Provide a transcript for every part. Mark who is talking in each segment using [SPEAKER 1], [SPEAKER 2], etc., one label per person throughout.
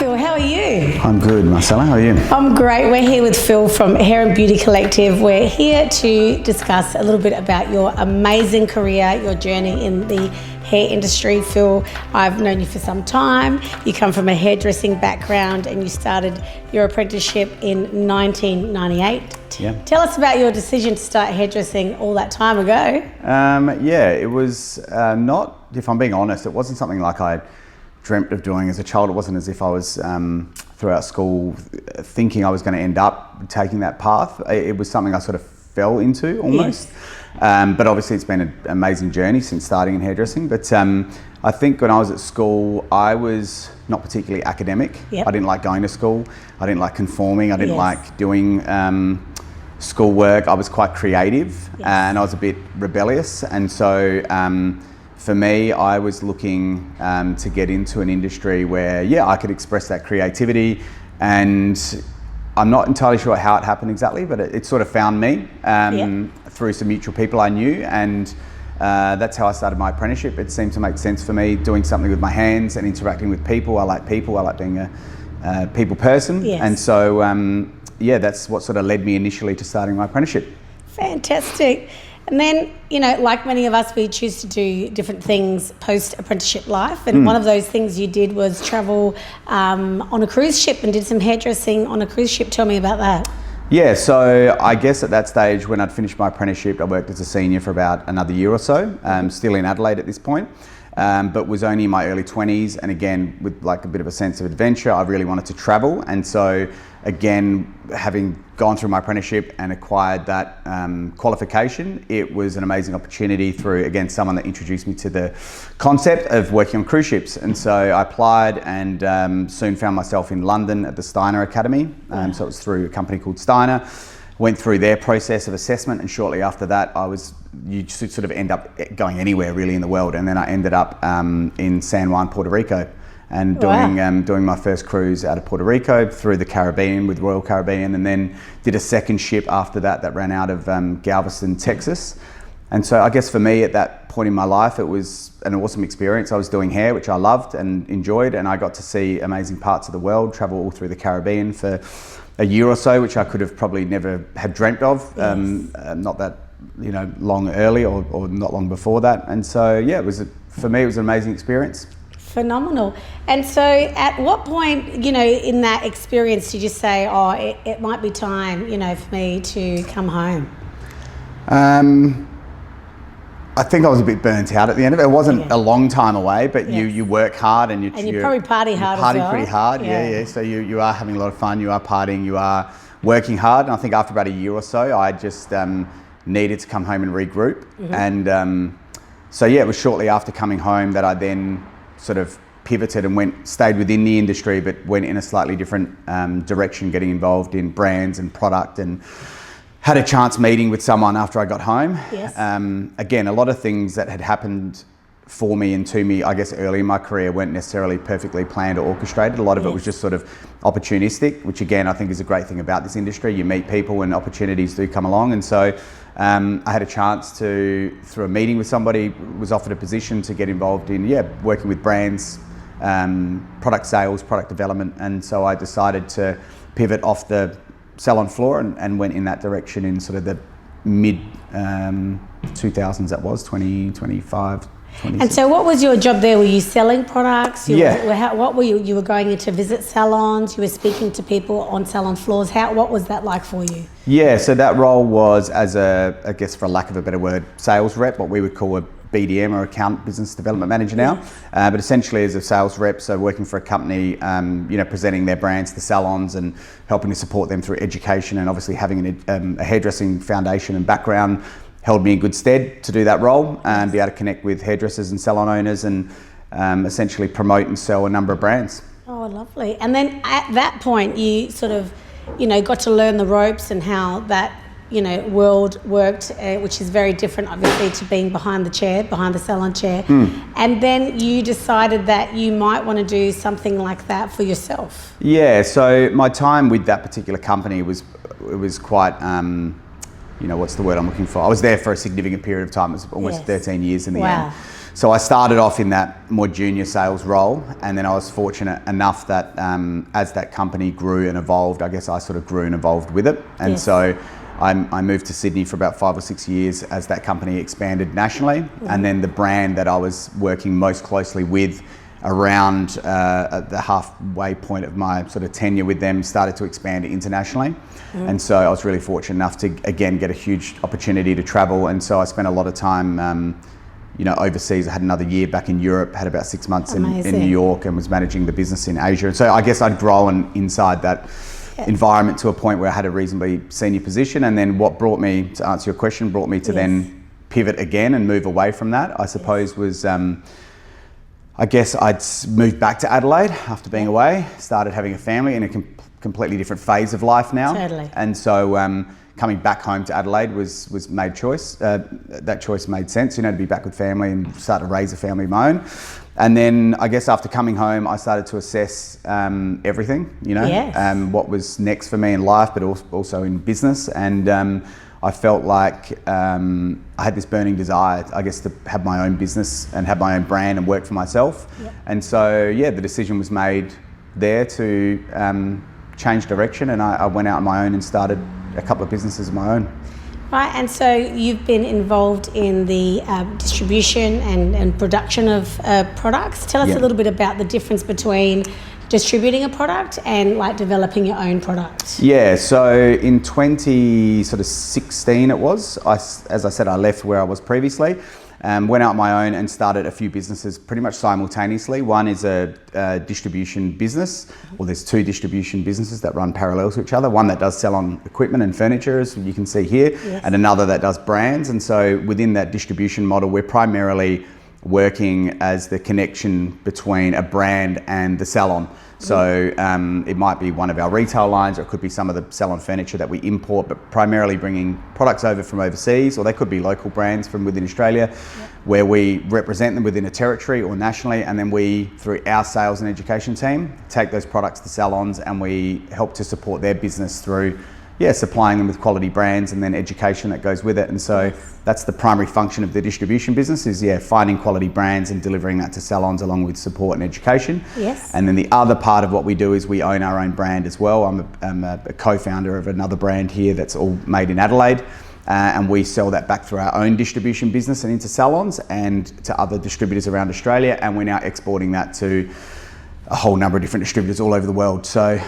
[SPEAKER 1] Phil, how are you?
[SPEAKER 2] I'm good, Marcella. How are you?
[SPEAKER 1] I'm great. We're here with Phil from Hair and Beauty Collective. We're here to discuss a little bit about your amazing career, your journey in the hair industry. Phil, I've known you for some time. You come from a hairdressing background and you started your apprenticeship in 1998.
[SPEAKER 2] Yeah.
[SPEAKER 1] Tell us about your decision to start hairdressing all that time ago.
[SPEAKER 2] It was not, if I'm being honest, it wasn't something like I dreamt of doing as a child. It wasn't as if I was throughout school thinking I was going to end up taking that path. It was something I sort of fell into almost. Yes. But obviously it's been an amazing journey since starting in hairdressing. But I think when I was at school, I was not particularly academic.
[SPEAKER 1] Yep.
[SPEAKER 2] I didn't like going to school. I didn't like conforming. I didn't
[SPEAKER 1] Yes.
[SPEAKER 2] like doing schoolwork. I was quite creative.
[SPEAKER 1] Yes.
[SPEAKER 2] And I was a bit rebellious. And so for me, I was looking to get into an industry where, I could express that creativity. And I'm not entirely sure how it happened exactly, but it sort of found me through some mutual people I knew. And that's how I started my apprenticeship. It seemed to make sense for me, doing something with my hands and interacting with people. I like people. I like being a people person.
[SPEAKER 1] Yes.
[SPEAKER 2] And so, that's what sort of led me initially to starting my apprenticeship.
[SPEAKER 1] Fantastic. And then, like many of us, we choose to do different things post-apprenticeship life. And one of those things you did was travel on a cruise ship and did some hairdressing on a cruise ship. Tell me about that.
[SPEAKER 2] Yeah, so I guess at that stage when I'd finished my apprenticeship, I worked as a senior for about another year or so, still in Adelaide at this point, but was only in my early 20s. And again, with like a bit of a sense of adventure, I really wanted to travel. And so again, having gone through my apprenticeship and acquired that qualification, it was an amazing opportunity through, again, someone that introduced me to the concept of working on cruise ships. And so I applied and soon found myself in London at the Steiner Academy. So it was through a company called Steiner. Went through their process of assessment, and shortly after that, you sort of end up going anywhere really in the world. And then I ended up in San Juan, Puerto Rico, and doing my first cruise out of Puerto Rico through the Caribbean with Royal Caribbean, and then did a second ship after that ran out of Galveston, Texas. And so I guess for me at that point in my life, it was an awesome experience. I was doing hair, which I loved and enjoyed, and I got to see amazing parts of the world, travel all through the Caribbean for a year or so, which I could have probably never had dreamt of, not that long early or not long before that. And so for me it was an amazing experience.
[SPEAKER 1] Phenomenal. And so at what point, in that experience did you say, it might be time, for me to come home?
[SPEAKER 2] I think I was a bit burnt out at the end of it. It wasn't a long time away, but you work hard and you
[SPEAKER 1] probably party hard as well.
[SPEAKER 2] Pretty hard, yeah. So you are having a lot of fun, you are partying, you are working hard. And I think after about a year or so, I just needed to come home and regroup. And it was shortly after coming home that I then sort of pivoted and stayed within the industry, but went in a slightly different direction, getting involved in brands and product, and had a chance meeting with someone after I got home.
[SPEAKER 1] Yes.
[SPEAKER 2] Again, a lot of things that had happened for me and to me, I guess, early in my career weren't necessarily perfectly planned or orchestrated. A lot of it was just sort of opportunistic, which again, I think is a great thing about this industry. You meet people and opportunities do come along. And so I had a chance to, through a meeting with somebody, was offered a position to get involved in, working with brands, product sales, product development. And so I decided to pivot off the salon floor and went in that direction in sort of the mid 2000s, that was 2025. 26.
[SPEAKER 1] And so what was your job there? Were you selling products? What were you? You were going in to visit salons, you were speaking to people on salon floors. What was that like for you? Yeah,
[SPEAKER 2] so that role was as I guess for lack of a better word, sales rep, what we would call a BDM or account business development manager now, but essentially as a sales rep, so working for a company, presenting their brands to salons and helping to support them through education, and obviously having a hairdressing foundation and background held me in good stead to do that role and be able to connect with hairdressers and salon owners and essentially promote and sell a number of brands.
[SPEAKER 1] Oh, lovely. And then at that point you sort of, got to learn the ropes and how that, world worked, which is very different obviously to being behind the salon chair. And then you decided that you might want to do something like that for yourself. Yeah,
[SPEAKER 2] so my time with that particular company was quite what's the word I'm looking for? I was there for a significant period of time. It was almost 13 years in the end. So I started off in that more junior sales role, and then I was fortunate enough that as that company grew and evolved, I guess I sort of grew and evolved with it. And so I moved to Sydney for about 5 or 6 years as that company expanded nationally. And then the brand that I was working most closely with around at the halfway point of my sort of tenure with them started to expand internationally. And so I was really fortunate enough to, again, get a huge opportunity to travel. And so I spent a lot of time overseas. I had another year back in Europe, had about 6 months in New York, and was managing the business in Asia. And so I guess I'd grown inside that environment to a point where I had a reasonably senior position. And then what brought me, to answer your question, brought me to then pivot again and move away from that, I suppose, was I guess I'd moved back to Adelaide after being away, started having a family in a completely different phase of life now.
[SPEAKER 1] Totally.
[SPEAKER 2] And so coming back home to Adelaide was made choice. That choice made sense, to be back with family and start to raise a family of my own. And then I guess after coming home, I started to assess everything, what was next for me in life, but also in business. And I felt like I had this burning desire, I guess, to have my own business and have my own brand and work for myself. And so, the decision was made there to change direction, and I went out on my own and started a couple of businesses of my own.
[SPEAKER 1] Right, and so you've been involved in the distribution and production of products. Tell us a little bit about the difference between distributing a product and like developing your own product.
[SPEAKER 2] Yeah, so in 2016 it was, as I said, I left where I was previously, went out on my own and started a few businesses pretty much simultaneously. One is a distribution business, or there's 2 distribution businesses that run parallel to each other. One that does salon equipment and furniture, as you can see here, and another that does brands. And so within that distribution model, we're primarily working as the connection between a brand and the salon. So it might be one of our retail lines, or it could be some of the salon furniture that we import, but primarily bringing products over from overseas, or they could be local brands from within Australia, where we represent them within a territory or nationally, and then we, through our sales and education team, take those products to salons and we help to support their business through supplying them with quality brands and then education that goes with it. And so that's the primary function of the distribution business, is finding quality brands and delivering that to salons along with support and education. And then the other part of what we do is we own our own brand as well. I'm a co-founder of another brand here that's all made in Adelaide. And we sell that back through our own distribution business and into salons and to other distributors around Australia. And we're now exporting that to a whole number of different distributors all over the world. So,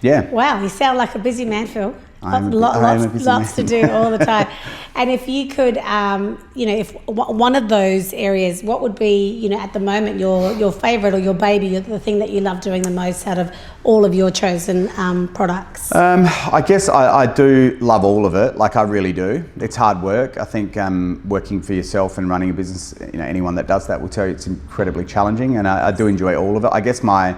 [SPEAKER 2] Wow,
[SPEAKER 1] you sound like a busy man, Phil.
[SPEAKER 2] Lots
[SPEAKER 1] to do all the time. And if you could, if one of those areas, what would be, at the moment, your favourite or your baby, the thing that you love doing the most out of all of your chosen products?
[SPEAKER 2] I guess I do love all of it. Like, I really do. It's hard work. I think working for yourself and running a business, anyone that does that will tell you it's incredibly challenging, and I do enjoy all of it. I guess my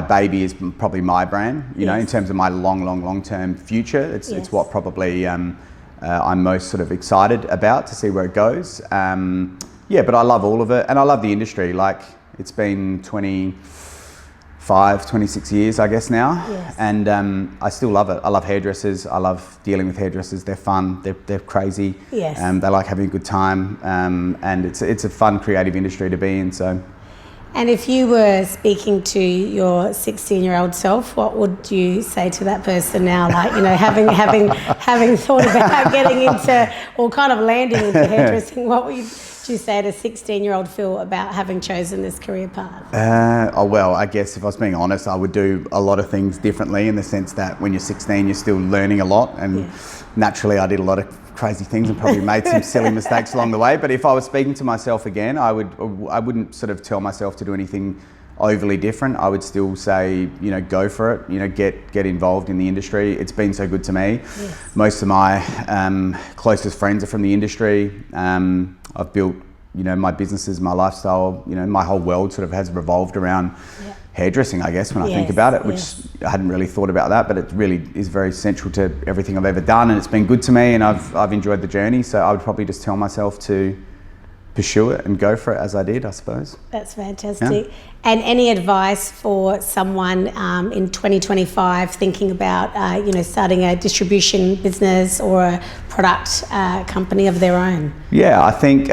[SPEAKER 2] baby is probably my brand, in terms of my long-term future. It's what probably I'm most sort of excited about to see where it goes. But I love all of it, and I love the industry. Like, it's been 26 years, I guess now, and I still love it. I love hairdressers. I love dealing with hairdressers. They're fun. They're crazy. They like having a good time, and it's a fun, creative industry to be in. So.
[SPEAKER 1] And if you were speaking to your 16-year-old self, what would you say to that person now? Like, having thought about getting into, or kind of landing into hairdressing, what would you say to 16-year-old Phil about having chosen this career path?
[SPEAKER 2] I guess if I was being honest, I would do a lot of things differently, in the sense that when you're 16, you're still learning a lot, and naturally I did a lot of crazy things and probably made some silly mistakes along the way. But if I was speaking to myself again, I wouldn't sort of tell myself to do anything overly different. I would still say, go for it, get involved in the industry. It's been so good to me. Most of my closest friends are from the industry. I've built, my businesses, my lifestyle, my whole world sort of has revolved around hairdressing, I guess, when I think about it, which I hadn't really thought about that, but it really is very central to everything I've ever done, and it's been good to me, and I've enjoyed the journey. So I would probably just tell myself to pursue it and go for it as I did, I suppose.
[SPEAKER 1] That's fantastic. And any advice for someone in 2025 thinking about, starting a distribution business or a product company of their own?
[SPEAKER 2] Yeah, I think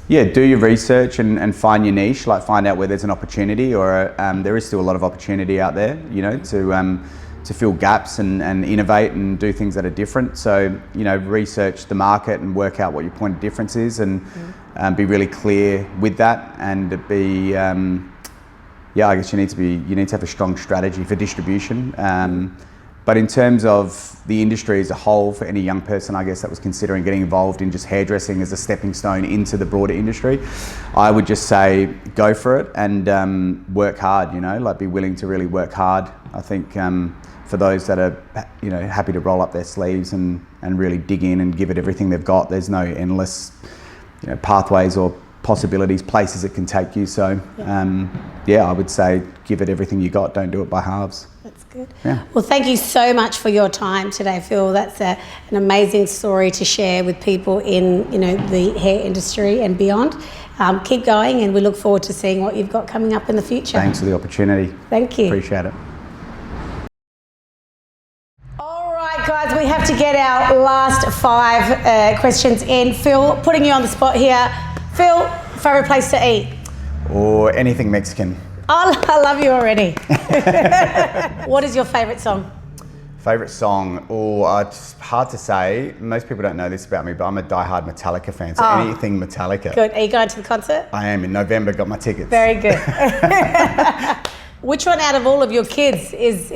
[SPEAKER 2] Yeah, do your research and find your niche, like find out where there's an opportunity, or there is still a lot of opportunity out there, you know, to fill gaps and innovate and do things that are different. So, you know, research the market and work out what your point of difference is, and be really clear with that, and be, yeah, I guess you need to have a strong strategy for distribution. But in terms of the industry as a whole, for any young person, I guess, that was considering getting involved in just hairdressing as a stepping stone into the broader industry, I would just say go for it and work hard, you know, like be willing to really work hard. I think for those that are, you know, happy to roll up their sleeves and really dig in and give it everything they've got, there's no endless, you know, pathways or possibilities, places it can take you. So yeah, I would say give it everything you got, don't do it by halves.
[SPEAKER 1] That's good.
[SPEAKER 2] Yeah.
[SPEAKER 1] Well, thank you so much for your time today, Phil. That's an amazing story to share with people in, you know, the hair industry and beyond. Keep going, and we look forward to seeing what you've got coming up in the future.
[SPEAKER 2] Thanks for the opportunity.
[SPEAKER 1] Thank you.
[SPEAKER 2] Appreciate it.
[SPEAKER 1] All right, guys, we have to get our last 5 questions in. Phil, putting you on the spot here. Phil, favourite place to eat?
[SPEAKER 2] Or anything Mexican.
[SPEAKER 1] Oh, I love you already. What is your favourite song?
[SPEAKER 2] Favourite song? Oh, it's hard to say. Most people don't know this about me, but I'm a die-hard Metallica fan, so anything Metallica.
[SPEAKER 1] Good. Are you going to the concert?
[SPEAKER 2] I am, in November, got my tickets.
[SPEAKER 1] Very good. Which one out of all of your kids is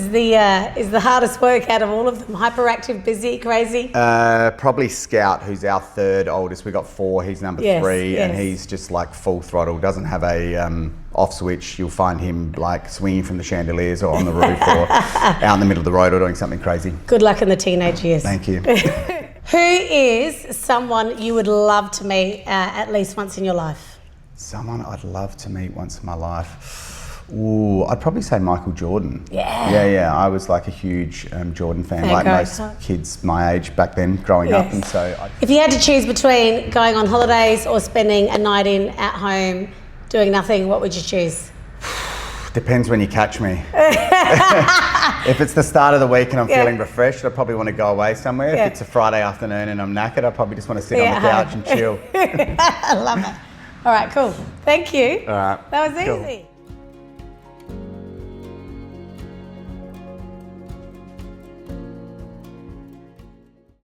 [SPEAKER 1] the hardest work out of all of them? Hyperactive, busy, crazy?
[SPEAKER 2] Probably Scout, who's our 3rd oldest. We got 4, he's number 3, and he's just like full throttle, doesn't have a off switch. You'll find him like swinging from the chandeliers or on the roof or out in the middle of the road or doing something crazy.
[SPEAKER 1] Good luck in the teenage years.
[SPEAKER 2] Thank you.
[SPEAKER 1] Who is someone you would love to meet at least once in your life?
[SPEAKER 2] Someone I'd love to meet once in my life. Ooh, I'd probably say Michael Jordan. Yeah. I was like a huge Jordan fan, like most kids my age back then, growing up, and so.
[SPEAKER 1] If you had to choose between going on holidays or spending a night in at home doing nothing, what would you choose?
[SPEAKER 2] Depends when you catch me. If it's the start of the week and I'm feeling refreshed, I probably want to go away somewhere. If it's a Friday afternoon and I'm knackered, I probably just want to sit on the couch and chill.
[SPEAKER 1] I love it. All right, cool. Thank you.
[SPEAKER 2] All right.
[SPEAKER 1] That was
[SPEAKER 2] cool.
[SPEAKER 1] easy.